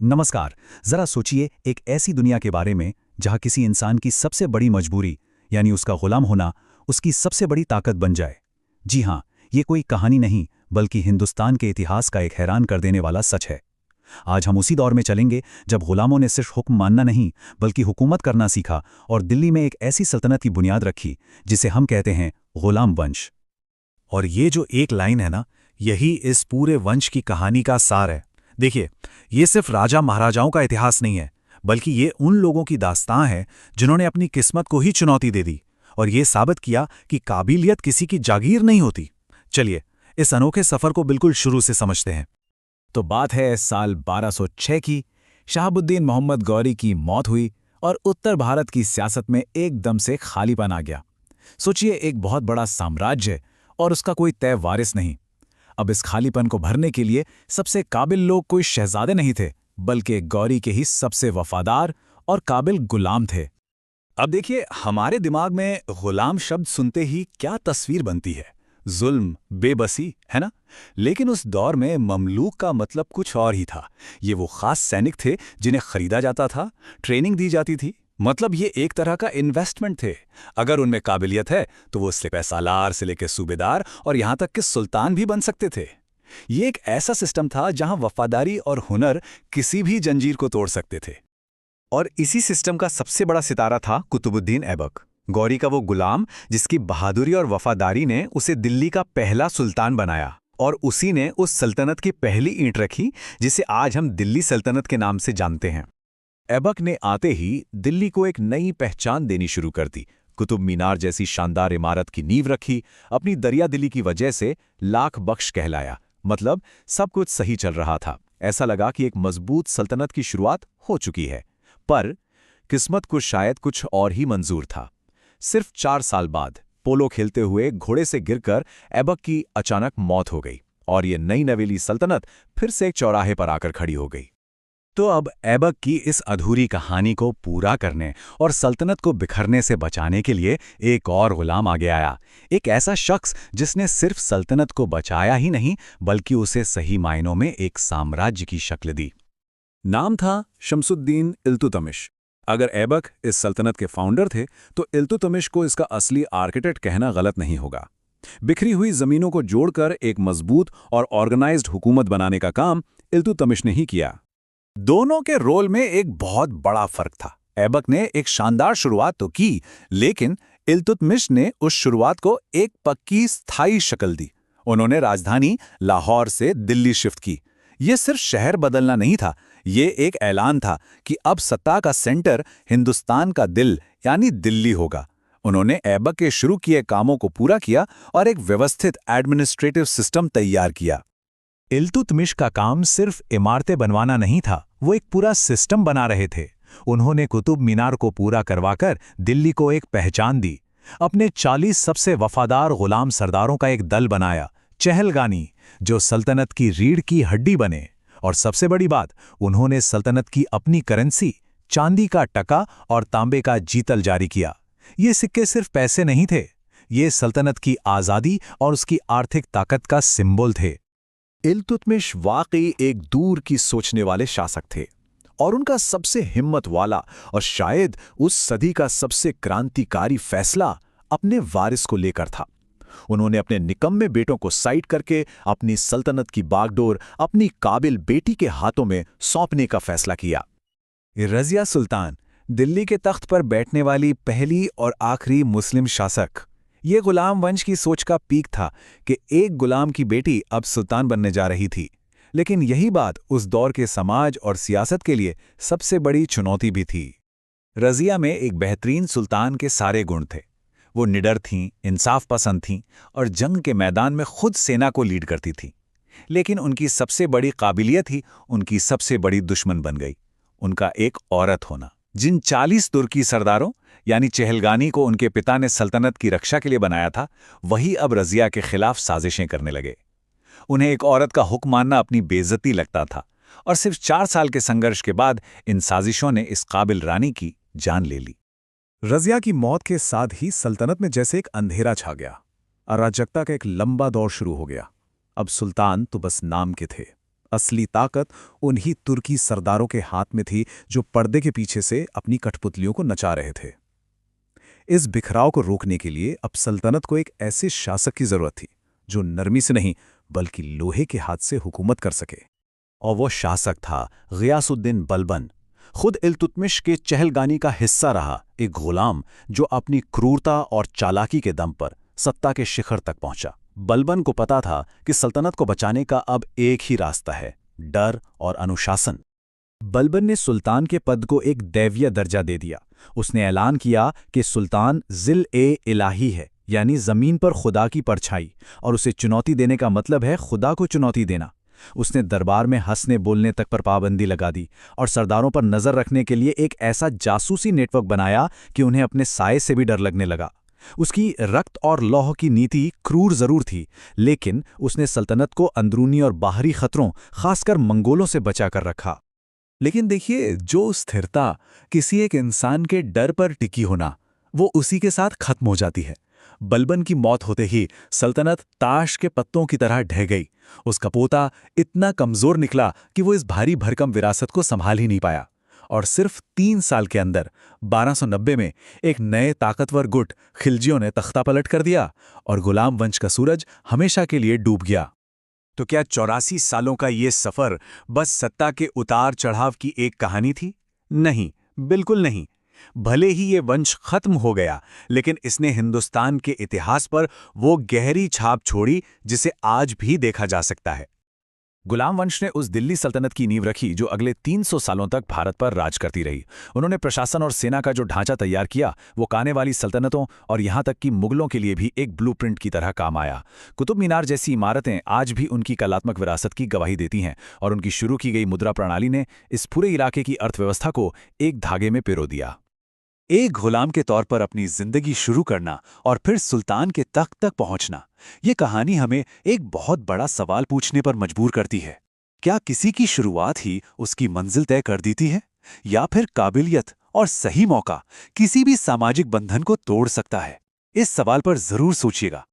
नमस्कार। जरा सोचिए एक ऐसी दुनिया के बारे में जहां किसी इंसान की सबसे बड़ी मजबूरी यानी उसका गुलाम होना उसकी सबसे बड़ी ताकत बन जाए। जी हां, ये कोई कहानी नहीं बल्कि हिंदुस्तान के इतिहास का एक हैरान कर देने वाला सच है। आज हम उसी दौर में चलेंगे जब गुलामों ने सिर्फ हुक्म मानना नहीं बल्कि हुकूमत करना सीखा और दिल्ली में एक ऐसी सल्तनत की बुनियाद रखी जिसे हम कहते हैं गुलाम वंश। और ये जो एक लाइन है ना, यही इस पूरे वंश की कहानी का सार है। देखिए, ये सिर्फ राजा महाराजाओं का इतिहास नहीं है, बल्कि ये उन लोगों की दास्तां है जिन्होंने अपनी किस्मत को ही चुनौती दे दी और ये साबित किया कि काबिलियत किसी की जागीर नहीं होती। चलिए, इस अनोखे सफर को बिल्कुल शुरू से समझते हैं। तो बात है साल 1206 की। शहाबुद्दीन मोहम्मद गौरी की मौत हुई और उत्तर भारत की सियासत में एकदम से खालीपन आ गया। सोचिए, एक बहुत बड़ा साम्राज्य और उसका कोई तय वारिस नहीं। अब इस खालीपन को भरने के लिए सबसे काबिल लोग कोई शहजादे नहीं थे, बल्कि गौरी के ही सबसे वफादार और काबिल गुलाम थे। अब देखिए, हमारे दिमाग में गुलाम शब्द सुनते ही क्या तस्वीर बनती है? जुल्म, बेबसी, है ना? लेकिन उस दौर में ममलूक का मतलब कुछ और ही था। ये वो खास सैनिक थे जिन्हें खरीदा जाता था, ट्रेनिंग दी जाती थी। मतलब ये एक तरह का इन्वेस्टमेंट थे। अगर उनमें काबिलियत है तो वो सिपह सालार से लेकर सूबेदार और यहां तक कि सुल्तान भी बन सकते थे। ये एक ऐसा सिस्टम था जहां वफादारी और हुनर किसी भी जंजीर को तोड़ सकते थे। और इसी सिस्टम का सबसे बड़ा सितारा था कुतुबुद्दीन ऐबक, गौरी का वो गुलाम जिसकी बहादुरी और वफादारी ने उसे दिल्ली का पहला सुल्तान बनाया। और उसी ने उस सल्तनत की पहली ईंट रखी जिसे आज हम दिल्ली सल्तनत के नाम से जानते हैं। ऐबक ने आते ही दिल्ली को एक नई पहचान देनी शुरू कर दी। कुतुब मीनार जैसी शानदार इमारत की नींव रखी। अपनी दरिया दिली की वजह से लाख बख्श कहलाया। मतलब सब कुछ सही चल रहा था। ऐसा लगा कि एक मजबूत सल्तनत की शुरुआत हो चुकी है। पर किस्मत को शायद कुछ और ही मंजूर था। सिर्फ 4 साल बाद पोलो खेलते हुए घोड़े से गिरकर ऐबक की अचानक मौत हो गई और ये नई नवेली सल्तनत फिर से एक चौराहे पर आकर खड़ी हो गई। तो अब ऐबक की इस अधूरी कहानी को पूरा करने और सल्तनत को बिखरने से बचाने के लिए एक और गुलाम आगे आया। एक ऐसा शख्स जिसने सिर्फ सल्तनत को बचाया ही नहीं बल्कि उसे सही मायनों में एक साम्राज्य की शक्ल दी। नाम था शमसुद्दीन इल्तुतमिश। अगर ऐबक इस सल्तनत के फाउंडर थे तो इल्तुतमिश को इसका असली आर्किटेक्ट कहना गलत नहीं होगा। बिखरी हुई जमीनों को जोड़कर एक मजबूत और ऑर्गेनाइज्ड हुकूमत बनाने का काम इल्तुतमिश ने ही किया। दोनों के रोल में एक बहुत बड़ा फर्क था। ऐबक ने एक शानदार शुरुआत तो की, लेकिन इल्तुतमिश ने उस शुरुआत को एक पक्की स्थायी शक्ल दी। उन्होंने राजधानी लाहौर से दिल्ली शिफ्ट की। ये सिर्फ शहर बदलना नहीं था, ये एक ऐलान था कि अब सत्ता का सेंटर हिंदुस्तान का दिल यानी दिल्ली होगा। उन्होंने ऐबक के शुरू किए कामों को पूरा किया और एक व्यवस्थित एडमिनिस्ट्रेटिव सिस्टम तैयार किया। इल्तुतमिश का काम सिर्फ इमारतें बनवाना नहीं था, वो एक पूरा सिस्टम बना रहे थे। उन्होंने कुतुब मीनार को पूरा करवाकर दिल्ली को एक पहचान दी। अपने 40 सबसे वफादार गुलाम सरदारों का एक दल बनाया, चहलगानी, जो सल्तनत की रीढ़ की हड्डी बने। और सबसे बड़ी बात, उन्होंने सल्तनत की अपनी करेंसी, चांदी का टका और तांबे का जीतल जारी किया। ये सिक्के सिर्फ पैसे नहीं थे, ये सल्तनत की आज़ादी और उसकी आर्थिक ताकत का सिंबल थे। इल्तुतमिश वाकई एक दूर की सोचने वाले शासक थे और उनका सबसे हिम्मत वाला और शायद उस सदी का सबसे क्रांतिकारी फैसला अपने वारिस को लेकर था। उन्होंने अपने निकम्मे बेटों को साइड करके अपनी सल्तनत की बागडोर अपनी काबिल बेटी के हाथों में सौंपने का फैसला किया। रज़िया सुल्तान, दिल्ली के तख्त पर बैठने वाली पहली और आखिरी मुस्लिम शासक। ये गुलाम वंश की सोच का पीक था कि एक गुलाम की बेटी अब सुल्तान बनने जा रही थी। लेकिन यही बात उस दौर के समाज और सियासत के लिए सबसे बड़ी चुनौती भी थी। रज़िया में एक बेहतरीन सुल्तान के सारे गुण थे। वो निडर थीं, इंसाफ पसंद थीं और जंग के मैदान में खुद सेना को लीड करती थीं। लेकिन उनकी सबसे बड़ी काबिलियत ही उनकी सबसे बड़ी दुश्मन बन गई, उनका एक औरत होना। जिन 40 तुर्की सरदारों यानी चहलगानी को उनके पिता ने सल्तनत की रक्षा के लिए बनाया था, वही अब रज़िया के खिलाफ साजिशें करने लगे। उन्हें एक औरत का हुक्म मानना अपनी बेइज्जती लगता था और सिर्फ 4 साल के संघर्ष के बाद इन साजिशों ने इस काबिल रानी की जान ले ली। रज़िया की मौत के साथ ही सल्तनत में जैसे एक अंधेरा छा गया। अराजकता का एक लंबा दौर शुरू हो गया। अब सुल्तान तो बस नाम के थे। असली ताकत उन्हीं तुर्की सरदारों के हाथ में थी जो पर्दे के पीछे से अपनी कठपुतलियों को नचा रहे थे। इस बिखराव को रोकने के लिए अब सल्तनत को एक ऐसे शासक की जरूरत थी जो नरमी से नहीं बल्कि लोहे के हाथ से हुकूमत कर सके। और वो शासक था गियासुद्दीन बलबन, खुद इल्तुतमिश के चहलगानी का हिस्सा रहा एक गुलाम जो अपनी क्रूरता और चालाकी के दम पर सत्ता के शिखर तक पहुंचा। बलबन को पता था कि सल्तनत को बचाने का अब एक ही रास्ता है, डर और अनुशासन। बलबन ने सुल्तान के पद को एक दैवीय दर्जा दे दिया। उसने ऐलान किया कि सुल्तान जिल-ए-इलाही है, यानी जमीन पर खुदा की परछाई, और उसे चुनौती देने का मतलब है खुदा को चुनौती देना। उसने दरबार में हंसने बोलने तक पर पाबंदी लगा दी और सरदारों पर नजर रखने के लिए एक ऐसा जासूसी नेटवर्क बनाया कि उन्हें अपने साये से भी डर लगने लगा। उसकी रक्त और लौह की नीति क्रूर जरूर थी, लेकिन उसने सल्तनत को अंदरूनी और बाहरी खतरों, खासकर मंगोलों से बचा कर रखा। लेकिन देखिए, जो स्थिरता किसी एक इंसान के डर पर टिकी होना, वो उसी के साथ खत्म हो जाती है। बलबन की मौत होते ही सल्तनत ताश के पत्तों की तरह ढह गई। उसका पोता इतना कमजोर निकला कि वो इस भारी भरकम विरासत को संभाल ही नहीं पाया, और सिर्फ 3 साल के अंदर 1290 में एक नए ताकतवर गुट खिलजियों ने तख्ता पलट कर दिया और गुलाम वंश का सूरज हमेशा के लिए डूब गया। तो क्या 84 सालों का ये सफर बस सत्ता के उतार चढ़ाव की एक कहानी थी? नहीं, बिल्कुल नहीं। भले ही ये वंश खत्म हो गया, लेकिन इसने हिंदुस्तान के इतिहास पर वो गहरी छाप छोड़ी जिसे आज भी देखा जा सकता है। गुलाम वंश ने उस दिल्ली सल्तनत की नींव रखी जो अगले 300 सालों तक भारत पर राज करती रही। उन्होंने प्रशासन और सेना का जो ढांचा तैयार किया वो आने वाली सल्तनतों और यहाँ तक कि मुगलों के लिए भी एक ब्लूप्रिंट की तरह काम आया। कुतुब मीनार जैसी इमारतें आज भी उनकी कलात्मक विरासत की गवाही देती हैं, और उनकी शुरू की गई मुद्रा प्रणाली ने इस पूरे इलाके की अर्थव्यवस्था को एक धागे में पिरो दिया। एक गुलाम के तौर पर अपनी जिंदगी शुरू करना और फिर सुल्तान के तख्त तक पहुंचना, ये कहानी हमें एक बहुत बड़ा सवाल पूछने पर मजबूर करती है। क्या किसी की शुरुआत ही उसकी मंजिल तय कर देती है, या फिर काबिलियत और सही मौका किसी भी सामाजिक बंधन को तोड़ सकता है? इस सवाल पर जरूर सोचिएगा।